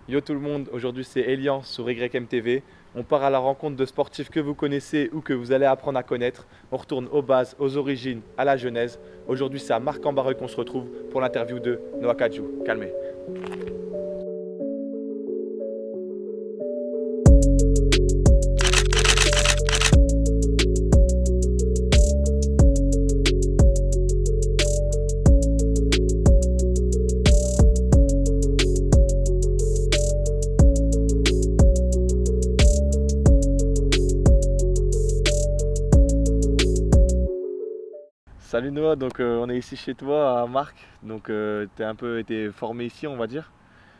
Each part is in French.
Yo tout le monde, aujourd'hui c'est Elian sur YMTV. On part à la rencontre de sportifs que vous connaissez ou que vous allez apprendre à connaître. On retourne aux bases, aux origines, à la genèse. Aujourd'hui c'est à Marc-en-Barœul qu'on se retrouve pour l'interview de Noah Kadiou. Calmez. Salut Noah, donc on est ici chez toi à Marc, donc tu as un peu été formé ici on va dire.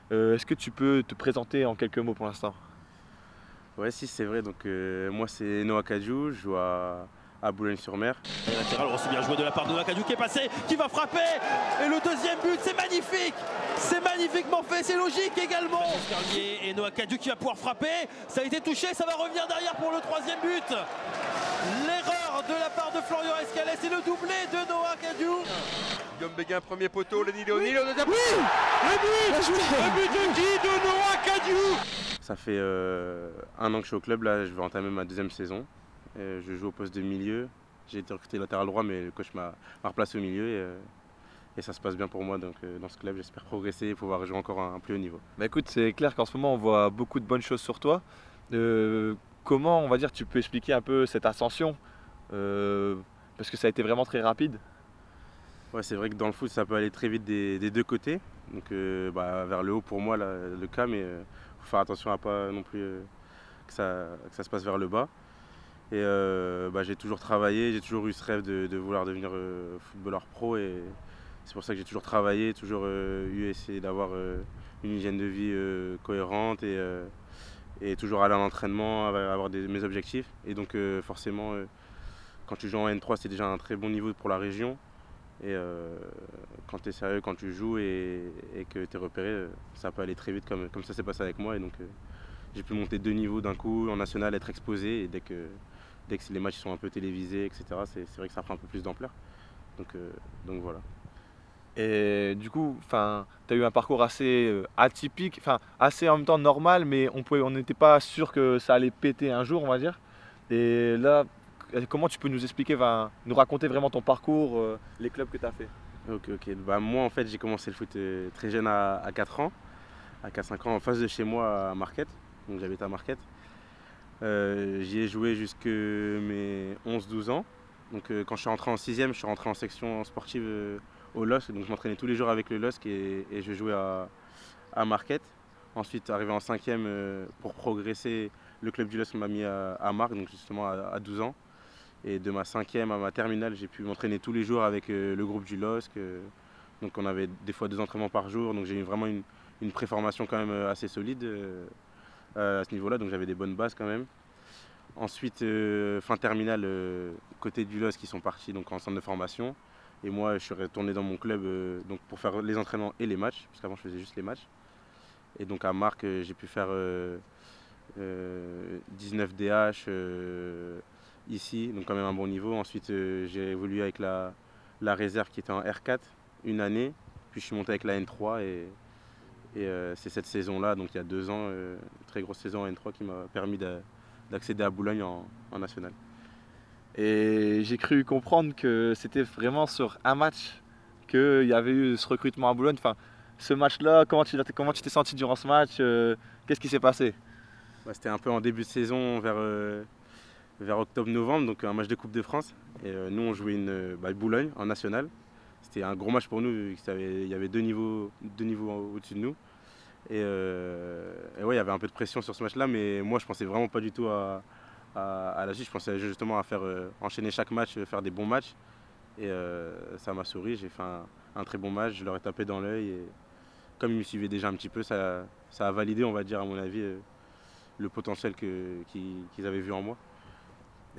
Est-ce que tu peux te présenter en quelques mots pour l'instant? Ouais, si, c'est vrai. Donc, moi, c'est Noah Kadiou, je joue à Boulogne-sur-Mer. Latéral, aussi bien joué de la part de Noah Kadiou qui est passé, qui va frapper. Et le deuxième but, c'est magnifique. C'est magnifiquement fait, c'est logique également. Carlier et Noah Kadiou qui va pouvoir frapper. Ça a été touché, ça va revenir derrière pour le troisième but. L'erreur de la part de Florian Escalès, c'est le doublé de Noah Kadiou. Guillaume Béguin, premier poteau, Lenny Léonil, au deuxième. Oui, le but de qui? De Noah Kadiou. Ça fait 1 an que je suis au club, là, je vais entamer ma 2e saison. Je joue au poste de milieu. J'ai été recruté latéral droit, mais le coach m'a replacé au milieu et ça se passe bien pour moi. Donc, dans ce club, j'espère progresser et pouvoir jouer encore à un plus haut niveau. Bah écoute, c'est clair qu'en ce moment on voit beaucoup de bonnes choses sur toi. Comment on va dire tu peux expliquer un peu cette ascension? Parce que ça a été vraiment très rapide. Ouais, c'est vrai que dans le foot, ça peut aller très vite des deux côtés. Donc, vers le haut pour moi, là, le cas, mais faut faire attention à pas non plus que ça se passe vers le bas. Et j'ai toujours travaillé, j'ai toujours eu ce rêve de vouloir devenir footballeur pro et c'est pour ça que j'ai toujours travaillé, toujours essayé d'avoir une hygiène de vie cohérente et toujours aller à l'entraînement, avoir mes objectifs. Et donc forcément, quand tu joues en N3, c'est déjà un très bon niveau pour la région. Et quand tu es sérieux, quand tu joues et que tu es repéré, ça peut aller très vite comme ça s'est passé avec moi. Et donc j'ai pu monter 2 niveaux d'un coup en national, être exposé et dès que les matchs sont un peu télévisés, etc., c'est vrai que ça prend un peu plus d'ampleur. Donc voilà. Et du coup, tu as eu un parcours assez atypique, assez en même temps normal, mais on n'était pas sûr que ça allait péter un jour, on va dire. Et là, comment tu peux nous expliquer, nous raconter vraiment ton parcours, les clubs que tu as fait? Ok. Moi, en fait, j'ai commencé le foot très jeune à 4 ans, à 4-5 ans, en face de chez moi à Marquette. Donc j'habite à Marquette. J'y ai joué jusque mes 11-12 ans. Donc quand je suis rentré en 6e, je suis rentré en section sportive au LOSC. Donc je m'entraînais tous les jours avec le LOSC et je jouais à Marquette. Ensuite, arrivé en 5e, pour progresser, le club du LOSC m'a mis à Marc, donc justement à 12 ans. Et de ma 5e à ma terminale, j'ai pu m'entraîner tous les jours avec le groupe du LOSC. Donc on avait des fois 2 entraînements par jour. Donc j'ai eu vraiment une préformation quand même assez solide à ce niveau-là. Donc j'avais des bonnes bases quand même. Ensuite, fin terminale, côté du LOSC, qui sont partis donc, en centre de formation. Et moi, je suis retourné dans mon club donc, pour faire les entraînements et les matchs, parce qu'avant, je faisais juste les matchs. Et donc à Marc, j'ai pu faire 19 DH ici, donc quand même un bon niveau. Ensuite, j'ai évolué avec la réserve qui était en R4 une année. Puis je suis monté avec la N3 et c'est cette saison-là, donc il y a 2 ans, très grosse saison en N3 qui m'a permis d'accéder à Boulogne en national. Et j'ai cru comprendre que c'était vraiment sur un match qu'il y avait eu ce recrutement à Boulogne. Ce match-là, comment tu t'es senti durant ce match? Qu'est-ce qui s'est passé? C'était un peu en début de saison, vers octobre-novembre, donc un match de Coupe de France. Et nous, on jouait Boulogne en national. C'était un gros match pour nous, vu qu'il y avait 2 niveaux au-dessus de nous. Et ouais, il y avait un peu de pression sur ce match-là, mais moi, je pensais vraiment pas du tout à la suite. Je pensais justement à faire enchaîner chaque match, faire des bons matchs. Et ça m'a souri, j'ai fait un très bon match, je leur ai tapé dans l'œil. Et comme ils me suivaient déjà un petit peu, ça a validé, on va dire, à mon avis, le potentiel qu'ils avaient vu en moi.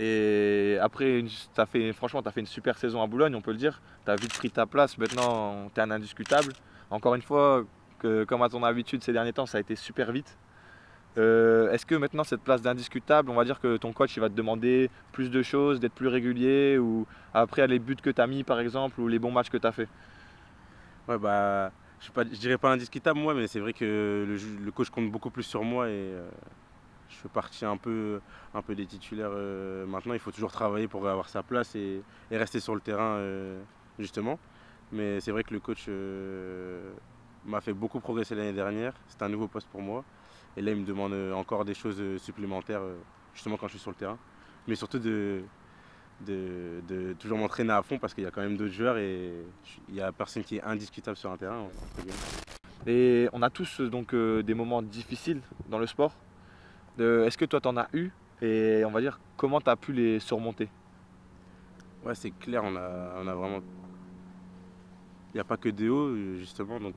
Et après, franchement, tu as fait une super saison à Boulogne, on peut le dire. Tu as vite pris ta place, maintenant tu es un indiscutable. Encore une fois, comme à ton habitude ces derniers temps, ça a été super vite. Est-ce que maintenant cette place d'indiscutable, on va dire que ton coach il va te demander plus de choses, d'être plus régulier, ou après les buts que tu as mis par exemple, ou les bons matchs que tu as fait? Ouais, je dirais pas indiscutable moi, mais c'est vrai que le coach compte beaucoup plus sur moi et je fais partie un peu des titulaires. Maintenant, il faut toujours travailler pour avoir sa place et rester sur le terrain justement. Mais c'est vrai que le coach m'a fait beaucoup progresser l'année dernière. C'est un nouveau poste pour moi. Et là, il me demande encore des choses supplémentaires justement quand je suis sur le terrain. Mais surtout de toujours m'entraîner à fond parce qu'il y a quand même d'autres joueurs et il n'y a personne qui est indiscutable sur un terrain. Entre guillemets. Et on a tous donc des moments difficiles dans le sport. Est-ce que toi t'en as eu et on va dire comment tu as pu les surmonter? Ouais, c'est clair, on a vraiment. Il n'y a pas que des hauts justement. Donc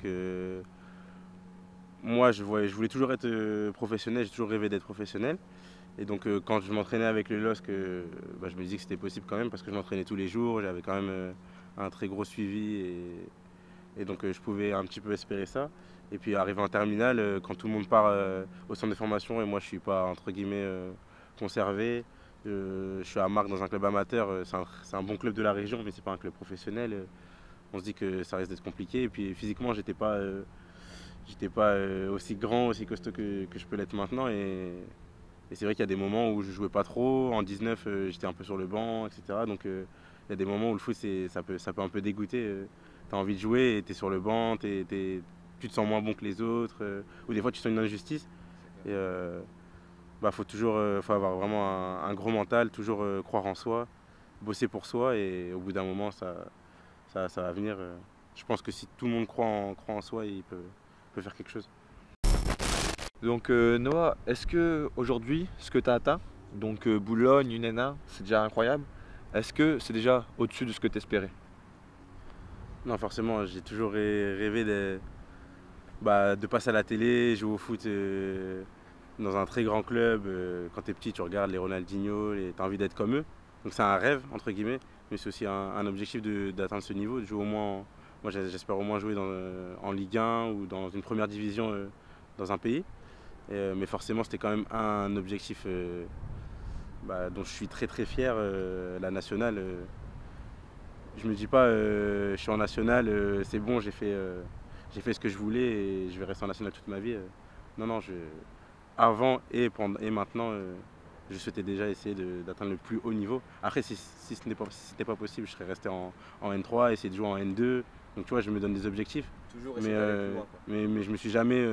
moi je voulais toujours être professionnel, j'ai toujours rêvé d'être professionnel. Et donc quand je m'entraînais avec le LOSC, je me disais que c'était possible quand même parce que je m'entraînais tous les jours, j'avais quand même un très gros suivi et donc je pouvais un petit peu espérer ça. Et puis arrivé en terminale, quand tout le monde part au centre de formation et moi je suis pas entre guillemets conservé, je suis à Marc dans un club amateur, c'est un bon club de la région mais c'est pas un club professionnel. On se dit que ça risque d'être compliqué et puis physiquement j'étais pas aussi grand, aussi costaud que je peux l'être maintenant et c'est vrai qu'il y a des moments où je jouais pas trop. En 19, j'étais un peu sur le banc, etc. Donc il y a des moments où le foot, ça peut un peu dégoûter. Tu as envie de jouer et tu es sur le banc, tu te sens moins bon que les autres. Ou des fois, tu sens une injustice. Et faut avoir vraiment un gros mental, toujours croire en soi, bosser pour soi. Et au bout d'un moment, ça va venir. Je pense que si tout le monde croit en soi, il peut faire quelque chose. Donc Noah, est-ce que aujourd'hui ce que tu as atteint, donc Boulogne, UNENA, c'est déjà incroyable, est-ce que c'est déjà au-dessus de ce que tu espérais? Non, forcément, j'ai toujours rêvé de passer à la télé, jouer au foot dans un très grand club. Quand tu es petit, tu regardes les Ronaldinho, tu as envie d'être comme eux. Donc c'est un rêve, entre guillemets, mais c'est aussi un objectif d'atteindre ce niveau, de jouer au moins, moi j'espère au moins jouer en Ligue 1 ou dans une première division dans un pays. Mais forcément, c'était quand même un objectif dont je suis très très fier, la nationale. Je me dis pas, je suis en nationale, c'est bon, j'ai fait ce que je voulais et je vais rester en nationale toute ma vie. Non, avant et maintenant, je souhaitais déjà essayer d'atteindre le plus haut niveau. Après, si ce n'était pas possible, je serais resté en N3, essayer de jouer en N2. Donc tu vois, je me donne des objectifs. Toujours essayer d'aller plus loin, quoi. Mais je me suis jamais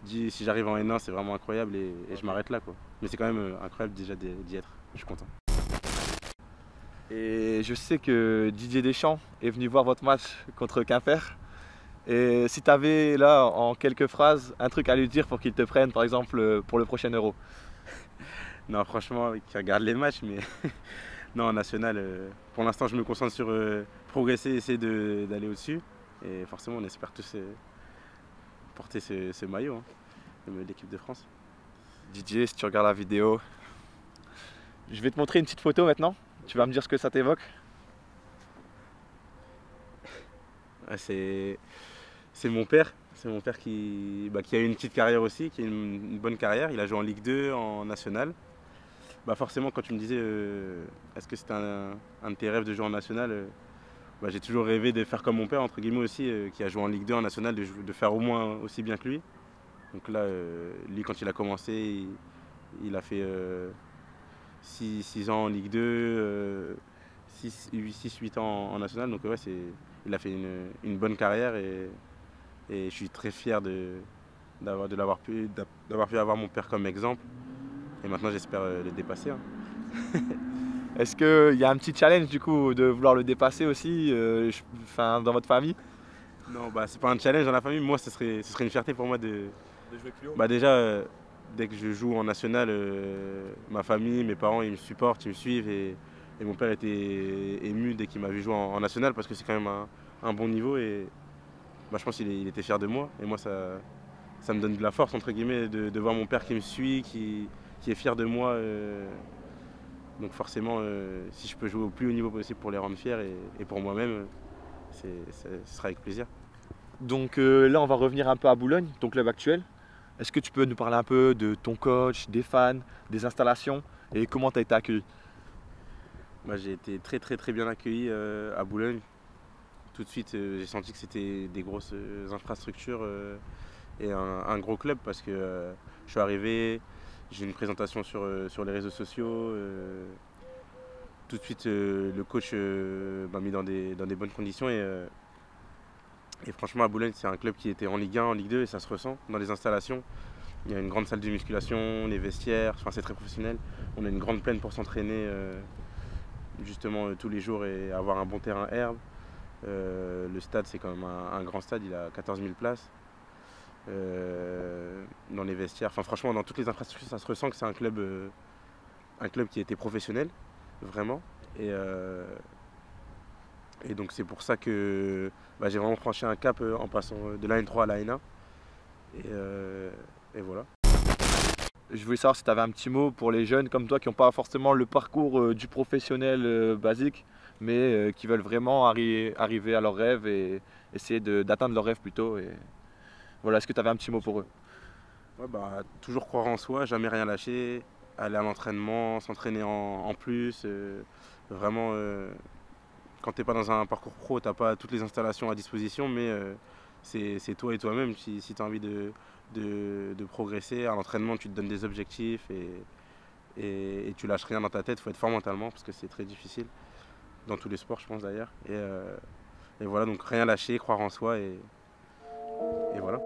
dit si j'arrive en N1 c'est vraiment incroyable et je m'arrête là quoi. Mais c'est quand même incroyable déjà d'y être, je suis content. Et je sais que Didier Deschamps est venu voir votre match contre Quimper. Et si tu avais là en quelques phrases un truc à lui dire pour qu'il te prenne par exemple pour le prochain Euro? Non franchement, qui regarde les matchs mais non en national, pour l'instant je me concentre sur progresser, essayer d'aller au-dessus. Et forcément on espère tous porter ce maillot de l'équipe de France. Didier, si tu regardes la vidéo, je vais te montrer une petite photo maintenant. Tu vas me dire ce que ça t'évoque? C'est mon père. C'est mon père qui a eu une petite carrière aussi, qui a une bonne carrière. Il a joué en Ligue 2, en National. Forcément, quand tu me disais est-ce que c'était un de tes rêves de jouer en National, j'ai toujours rêvé de faire comme mon père, entre guillemets aussi, qui a joué en Ligue 2, en National, de faire au moins aussi bien que lui. Donc là, lui, quand il a commencé, il a fait 6 ans en Ligue 2, 6-8 ans en National. Donc ouais, il a fait une bonne carrière et je suis très fier d'avoir pu avoir mon père comme exemple. Et maintenant, j'espère le dépasser. Est-ce qu'il y a un petit challenge du coup de vouloir le dépasser aussi dans votre famille? Non, c'est pas un challenge dans la famille. Moi, ce serait une fierté pour moi de jouer plus haut. Déjà, dès que je joue en national, ma famille, mes parents, ils me supportent, ils me suivent. Et mon père était ému dès qu'il m'a vu jouer en national parce que c'est quand même un bon niveau. Et je pense qu'il était fier de moi. Et moi, ça me donne de la force, entre guillemets, de voir mon père qui me suit, qui est fier de moi. Donc forcément, si je peux jouer au plus haut niveau possible pour les rendre fiers et pour moi-même, ce sera avec plaisir. Donc là, on va revenir un peu à Boulogne, ton club actuel. Est-ce que tu peux nous parler un peu de ton coach, des fans, des installations et comment tu as été accueilli? J'ai été très très très bien accueilli à Boulogne. tout de suite, j'ai senti que c'était des grosses infrastructures et un gros club parce que je suis arrivé, j'ai une présentation sur les réseaux sociaux. Tout de suite, le coach m'a mis dans des bonnes conditions et franchement, à Boulogne, c'est un club qui était en Ligue 1, en Ligue 2 et ça se ressent dans les installations. Il y a une grande salle de musculation, les vestiaires, enfin, c'est très professionnel. On a une grande plaine pour s'entraîner justement tous les jours et avoir un bon terrain herbe. Le stade, c'est quand même un grand stade, il a 14 000 places. Dans les vestiaires, enfin franchement, dans toutes les infrastructures, ça se ressent que c'est un club qui a été professionnel, vraiment. Et donc c'est pour ça que j'ai vraiment franchi un cap en passant de la N3 à la N1. Et voilà. Je voulais savoir si tu avais un petit mot pour les jeunes comme toi qui n'ont pas forcément le parcours du professionnel basique, mais qui veulent vraiment arriver à leurs rêves et essayer d'atteindre leurs rêves plutôt. Et voilà, est-ce que tu avais un petit mot pour eux? Ouais, toujours croire en soi, jamais rien lâcher, aller à l'entraînement, s'entraîner en plus. Vraiment, quand tu n'es pas dans un parcours pro, tu n'as pas toutes les installations à disposition, mais c'est toi et toi-même. Si tu as envie de progresser, à l'entraînement, tu te donnes des objectifs et tu lâches rien dans ta tête. Il faut être fort mentalement parce que c'est très difficile, dans tous les sports, je pense d'ailleurs. Et voilà, donc rien lâcher, croire en soi et voilà.